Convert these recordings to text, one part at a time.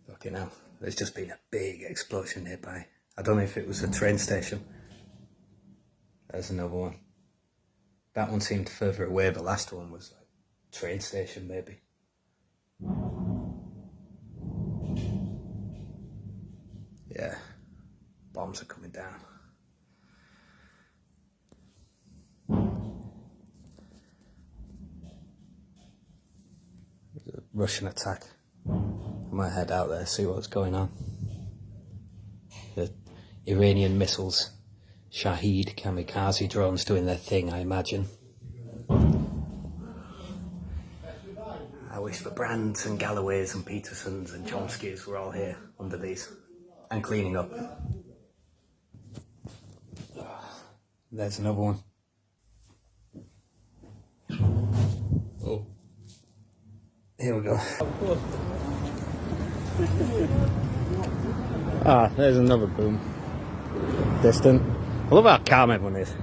Fucking hell, there's just been a big explosion nearby. I don't know if it was a train station. There's another one. That one seemed further away, the last one was like train station maybe. Yeah, bombs are coming down. There's a Russian attack. I might head out there, see what's going on. The Iranian missiles, Shahed Kamikaze Drones doing their thing, I imagine. I wish the Brands and Galloways and Petersons and Chomskys were all here under these and cleaning up. There's another one. Oh. Here we go. Ah, there's another boom. Distant. I love how calm everyone is.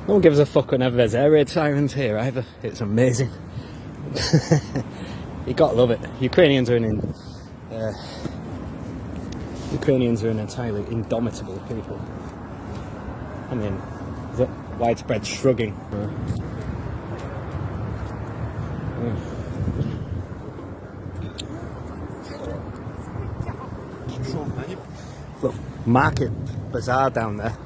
No one gives a fuck whenever there's air raid sirens here either. It's amazing. You gotta love it. Ukrainians are an entirely indomitable people. I mean, is it widespread shrugging? Look, market bazaar down there.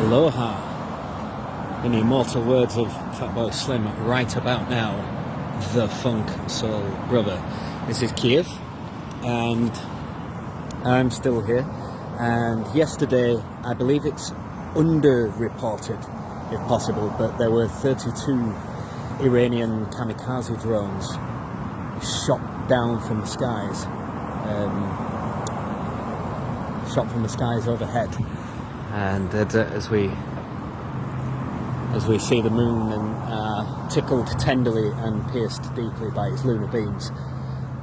Aloha, in the immortal words of Fatboy Slim, right about now, the funk soul brother. This is Kyiv, and I'm still here. And yesterday, I believe it's underreported, if possible, but there were 32 Iranian kamikaze drones shot down from the skies, overhead. And as we see the moon and tickled tenderly and pierced deeply by its lunar beams,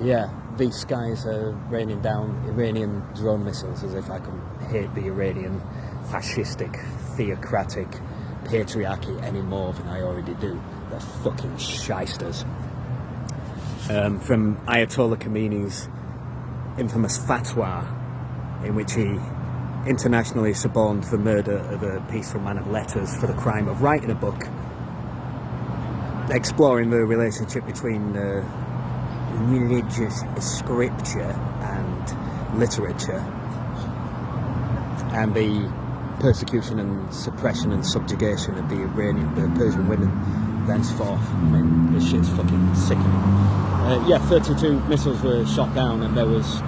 yeah, these skies are raining down Iranian drone missiles, as if I can hate the Iranian fascistic, theocratic patriarchy any more than I already do. They're fucking shysters. From Ayatollah Khomeini's infamous fatwa, in which he internationally suborned the murder of a peaceful man of letters for the crime of writing a book exploring the relationship between religious scripture and literature, and the persecution and suppression and subjugation of the Persian women thenceforth. I mean, this shit's fucking sickening. 32 missiles were shot down, and there was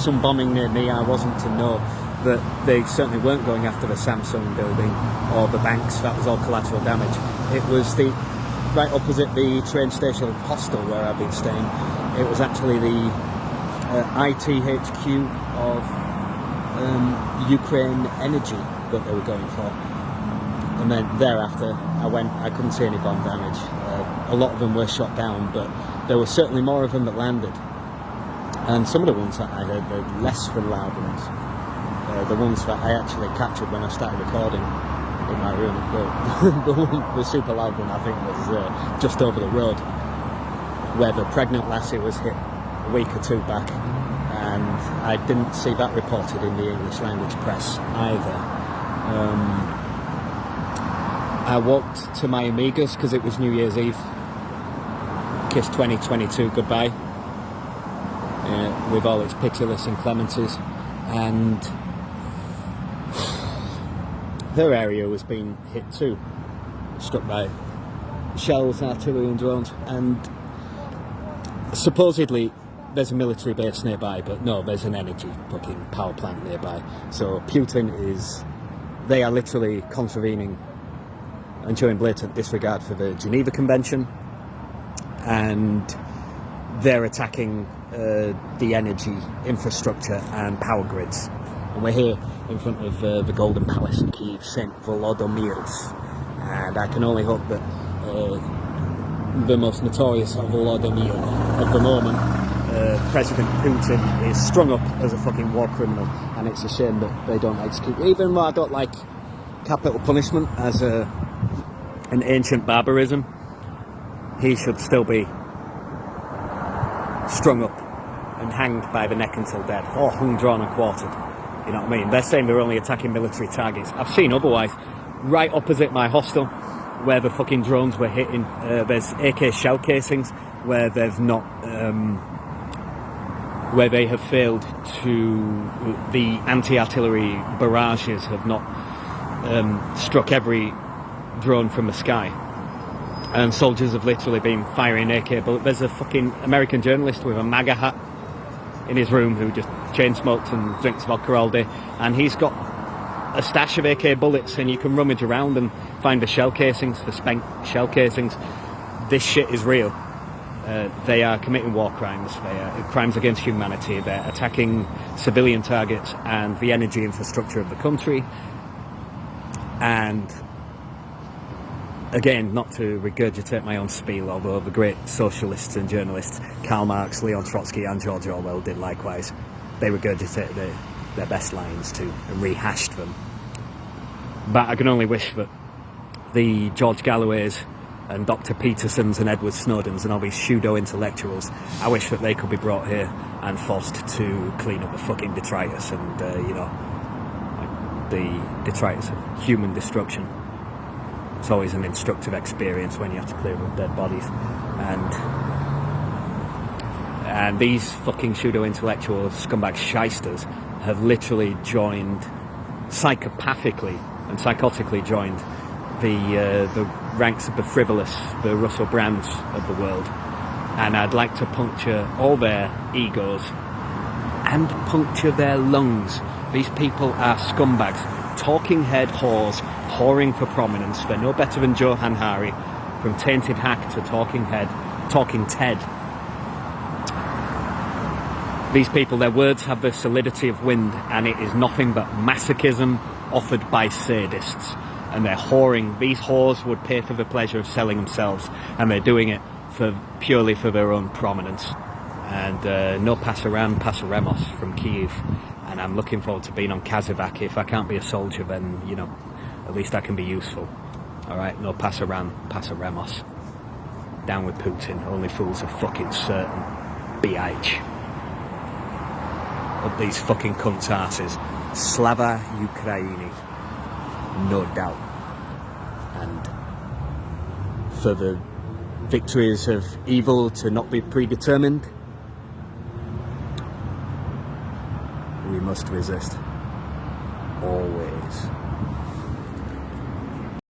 some bombing near me. I wasn't to know, but they certainly weren't going after the Samsung building or the banks. That was all collateral damage. It was right opposite the train station hostel where I've been staying. It was actually the ITHQ of Ukraine Energy that they were going for. And then thereafter I couldn't see any bomb damage. A lot of them were shot down, but there were certainly more of them that landed. And some of the ones that I heard were less than loud ones. The ones that I actually captured when I started recording in my room. The super loud one, I think, was just over the road, where the pregnant lassie was hit a week or two back. And I didn't see that reported in the English language press either. I walked to my Amigas because it was New Year's Eve. Kissed 2022 goodbye, with all its pitiless inclemencies, and her area was being hit too, struck by shells, artillery and drones, and supposedly there's a military base nearby, but no, there's an energy fucking power plant nearby. So they are literally contravening and showing blatant disregard for the Geneva Convention, and they're attacking the energy infrastructure and power grids. And we're here in front of the Golden Palace in Kyiv, St. Volodymyr's, and I can only hope that the most notorious of Volodymyr of the moment, President Putin, is strung up as a fucking war criminal, and it's a shame that they don't execute. Even though I don't like capital punishment as an ancient barbarism, he should still be strung up and hanged by the neck until dead, or hung, drawn and quartered. You know what I mean? They're saying they're only attacking military targets. I've seen otherwise. Right opposite my hostel, where the fucking drones were hitting, there's AK shell casings where there's not, where they have failed to, the anti-artillery barrages have not struck every drone from the sky. And soldiers have literally been firing AK bullets. There's a fucking American journalist with a MAGA hat in his room who just chain smokes and drinks vodka all day, and he's got a stash of AK bullets, and you can rummage around and find the shell casings, the spent shell casings. This shit is real. They are committing war crimes. They are crimes against humanity. They're attacking civilian targets and the energy infrastructure of the country. And again, not to regurgitate my own spiel, although the great socialists and journalists Karl Marx, Leon Trotsky and George Orwell did likewise. They regurgitated their best lines too and rehashed them. But I can only wish that the George Galloways and Dr Petersons and Edward Snowdens and all these pseudo-intellectuals, I wish that they could be brought here and forced to clean up the fucking detritus and, like the detritus of human destruction. It's always an instructive experience when you have to clear up dead bodies. And these fucking pseudo-intellectual scumbag shysters have literally joined, psychopathically and psychotically joined the ranks of the frivolous, the Russell Brands of the world. And I'd like to puncture all their egos and puncture their lungs. These people are scumbags, talking head whores, whoring for prominence. They're no better than Joe Hanhari, from Tainted Hack to Talking Ted. These people, their words have the solidity of wind, and it is nothing but masochism offered by sadists. And they're whoring. These whores would pay for the pleasure of selling themselves, and they're doing it purely for their own prominence. And no pasaran, pasaremos from Kyiv. And I'm looking forward to being on Kazovac. If I can't be a soldier, then, you know, at least I can be useful. Alright, no pasaran, pasaremos. Down with Putin. Only fools are fucking certain. BH. Up these fucking cunts' asses. Slava Ukraini. No doubt. And for the victories of evil to not be predetermined, we must resist. Always.